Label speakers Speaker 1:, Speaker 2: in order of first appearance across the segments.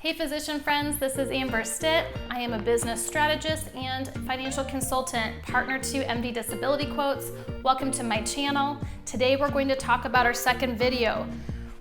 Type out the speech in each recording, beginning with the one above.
Speaker 1: Hey physician friends, this is Amber Stitt. I am a business strategist and financial consultant, partner to MD Disability Quotes. Welcome to my channel. Today we're going to talk about our second video.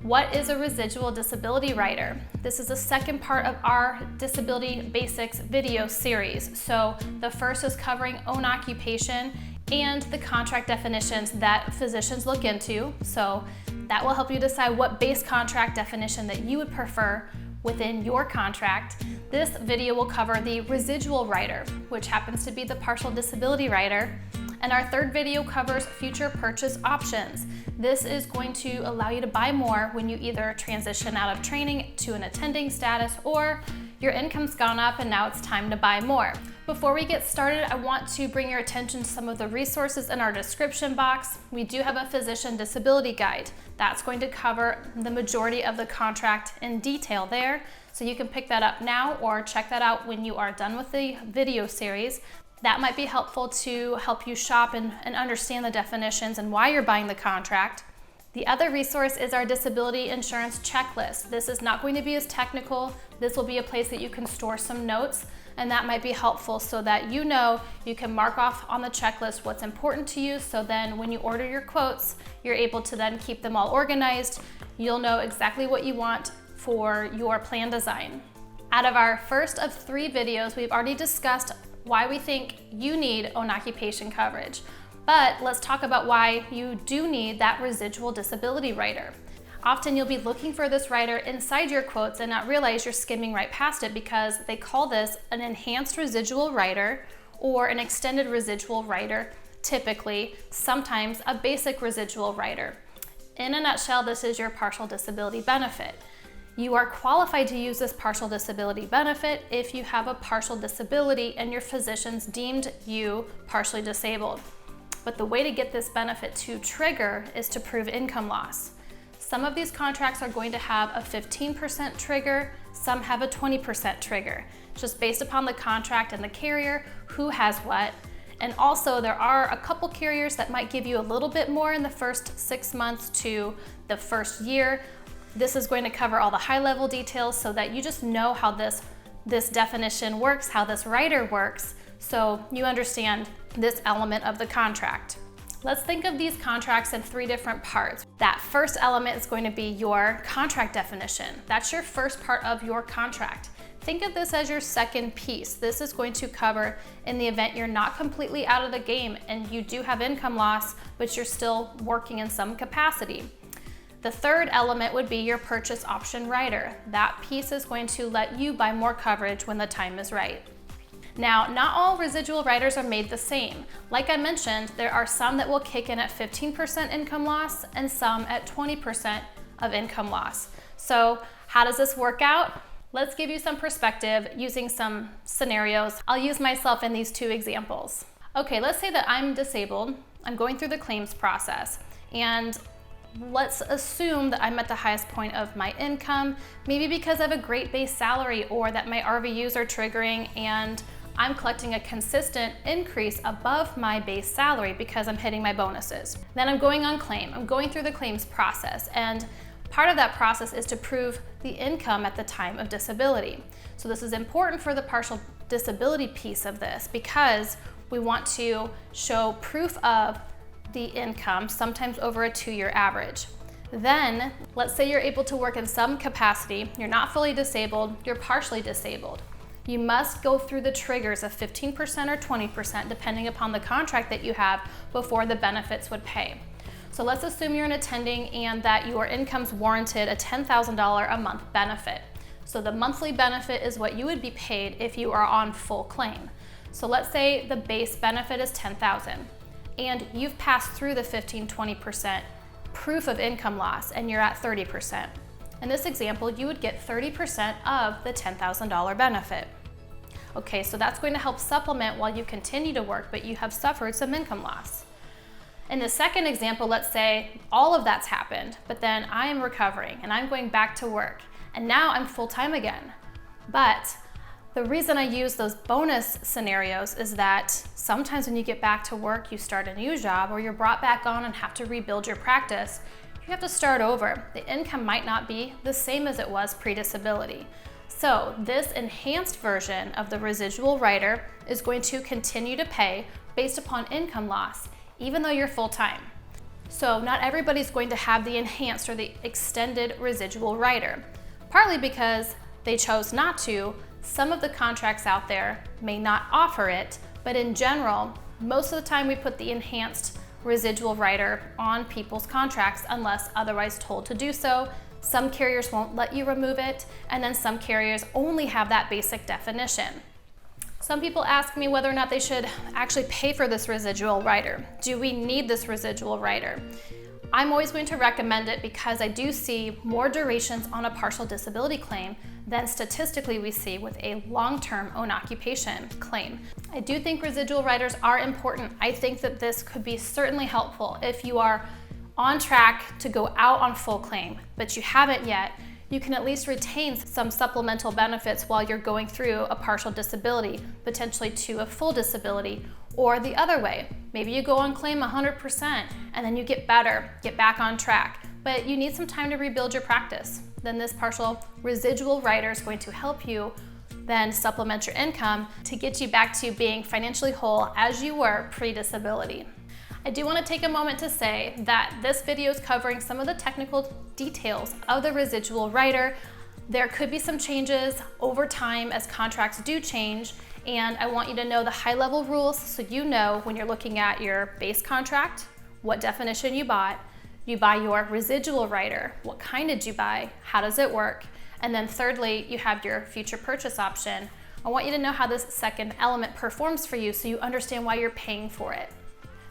Speaker 1: What is a residual disability rider? This is the second part of our Disability Basics video series. So the first is covering own occupation and the contract definitions that physicians look into. So that will help you decide what base contract definition that you would prefer within your contract. This video will cover the residual rider, which happens to be the partial disability rider. And our third video covers future purchase options. This is going to allow you to buy more when you either transition out of training to an attending status or your income's gone up and now it's time to buy more. Before we get started, I want to bring your attention to some of the resources in our description box. We do have a physician disability guide. That's going to cover the majority of the contract in detail there. So you can pick that up now or check that out when you are done with the video series. That might be helpful to help you shop and understand the definitions and why you're buying the contract. The other resource is our disability insurance checklist. This is not going to be as technical. This will be a place that you can store some notes, and that might be helpful so that you know you can mark off on the checklist what's important to you, so then when you order your quotes, you're able to then keep them all organized. You'll know exactly what you want for your plan design. Out of our first of 3 videos, we've already discussed why we think you need own occupation coverage. But let's talk about why you do need that residual disability rider. Often you'll be looking for this rider inside your quotes and not realize you're skimming right past it because they call this an enhanced residual rider or an extended residual rider, typically, sometimes a basic residual rider. In a nutshell, this is your partial disability benefit. You are qualified to use this partial disability benefit if you have a partial disability and your physicians deemed you partially disabled. But the way to get this benefit to trigger is to prove income loss. Some of these contracts are going to have a 15% trigger, some have a 20% trigger, just based upon the contract and the carrier, who has what. And also there are a couple carriers that might give you a little bit more in the first 6 months to the first year. This is going to cover all the high-level details so that you just know how this definition works, how this rider works, so you understand this element of the contract. Let's think of these contracts in 3 different parts. That first element is going to be your contract definition. That's your first part of your contract. Think of this as your second piece. This is going to cover in the event you're not completely out of the game and you do have income loss, but you're still working in some capacity. The third element would be your purchase option rider. That piece is going to let you buy more coverage when the time is right. Now, not all residual riders are made the same. Like I mentioned, there are some that will kick in at 15% income loss and some at 20% of income loss. So how does this work out? Let's give you some perspective using some scenarios. I'll use myself in these 2 examples. Okay, let's say that I'm disabled. I'm going through the claims process, and let's assume that I'm at the highest point of my income, maybe because I have a great base salary or that my RVUs are triggering and I'm collecting a consistent increase above my base salary because I'm hitting my bonuses. Then I'm going on claim. I'm going through the claims process, and part of that process is to prove the income at the time of disability. So this is important for the partial disability piece of this because we want to show proof of the income, sometimes over a 2-year average. Then, let's say you're able to work in some capacity, you're not fully disabled, you're partially disabled. You must go through the triggers of 15% or 20%, depending upon the contract that you have, before the benefits would pay. So let's assume you're an attending and that your income's warranted a $10,000 a month benefit. So the monthly benefit is what you would be paid if you are on full claim. So let's say the base benefit is $10,000. and you've passed through the 15-20% proof of income loss and you're at 30%. In this example, you would get 30% of the $10,000 benefit. Okay, so that's going to help supplement while you continue to work, but you have suffered some income loss. In the second example, let's say all of that's happened, but then I am recovering and I'm going back to work, and now I'm full-time again. But the reason I use those bonus scenarios is that sometimes when you get back to work, you start a new job or you're brought back on and have to rebuild your practice. You have to start over. The income might not be the same as it was pre-disability. So this enhanced version of the residual rider is going to continue to pay based upon income loss, even though you're full-time. So not everybody's going to have the enhanced or the extended residual rider, partly because they chose not to. Some of the contracts out there may not offer it, but in general, most of the time we put the enhanced residual rider on people's contracts unless otherwise told to do so. Some carriers won't let you remove it, and then some carriers only have that basic definition. Some people ask me whether or not they should actually pay for this residual rider. Do we need this residual rider? I'm always going to recommend it because I do see more durations on a partial disability claim than statistically we see with a long-term own occupation claim. I do think residual riders are important. I think that this could be certainly helpful if you are on track to go out on full claim, but you haven't yet. You can at least retain some supplemental benefits while you're going through a partial disability, potentially to a full disability, or the other way. Maybe you go on claim 100% and then you get better, get back on track, but you need some time to rebuild your practice. Then this partial residual rider is going to help you then supplement your income to get you back to being financially whole as you were pre-disability. I do want to take a moment to say that this video is covering some of the technical details of the residual rider. There could be some changes over time as contracts do change, and I want you to know the high-level rules so you know when you're looking at your base contract, what definition you buy your residual rider, what kind did you buy, how does it work, and then thirdly, you have your future purchase option. I want you to know how this second element performs for you so you understand why you're paying for it.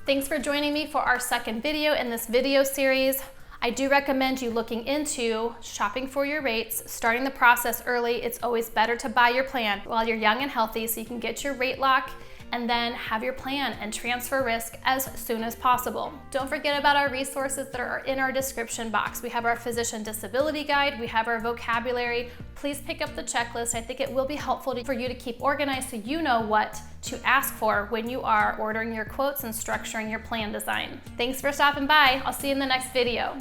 Speaker 1: Thanks for joining me for our second video in this video series. I do recommend you looking into shopping for your rates, starting the process early. It's always better to buy your plan while you're young and healthy so you can get your rate lock and then have your plan and transfer risk as soon as possible. Don't forget about our resources that are in our description box. We have our physician disability guide, we have our vocabulary. Please pick up the checklist. I think it will be helpful for you to keep organized so you know what to ask for when you are ordering your quotes and structuring your plan design. Thanks for stopping by. I'll see you in the next video.